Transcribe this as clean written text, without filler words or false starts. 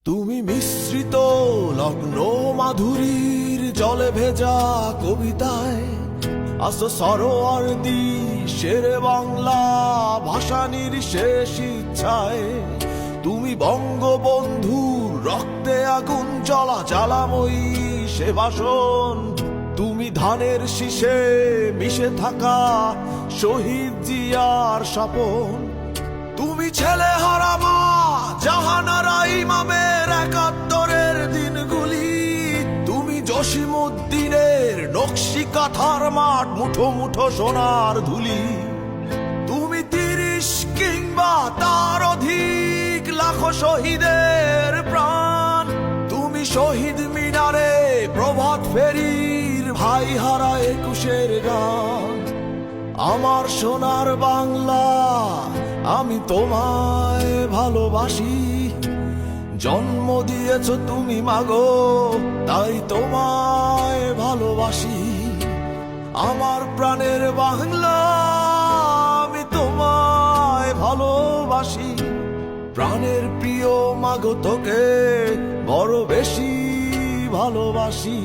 তুমি মিশ্রিত লগ্ন মাধুরীর জলে ভেজা কবিতায় আসো সরোয়ার্দী শেরে বাংলা ভাষানির শেষ ইচ্ছায়। তুমি বঙ্গবন্ধুর রক্তে আগুন জ্বলা জ্বালাময়ী সে ভাষণ। তুমি ধানের শীষে মিশে থাকা শহীদ জিয়ার স্বপন। তুমি ছেলে হারামা জাহানারা ইমামের ৭১-এর দিনগুলি। তুমি জসিমউদ্দিনের নকশি কাঁথার মাঠ মুঠো মুঠো সোনার ধুলি। তুমি ৩০ কিংবা তার অধিক লাখো শহীদের প্রাণ। তুমি শহীদ মিনারে প্রভাত ফেরির ভাই হারা ২১-এর গান। আমার সোনার বাংলা আমি তোমায় ভালোবাসি। জন্ম দিয়েছ তুমি মাগো তাই তোমায় ভালোবাসি। আমার প্রাণের বাংলা আমি তোমায় ভালোবাসি। প্রাণের প্রিয় মাগো তোকে বড় বেশি ভালোবাসি।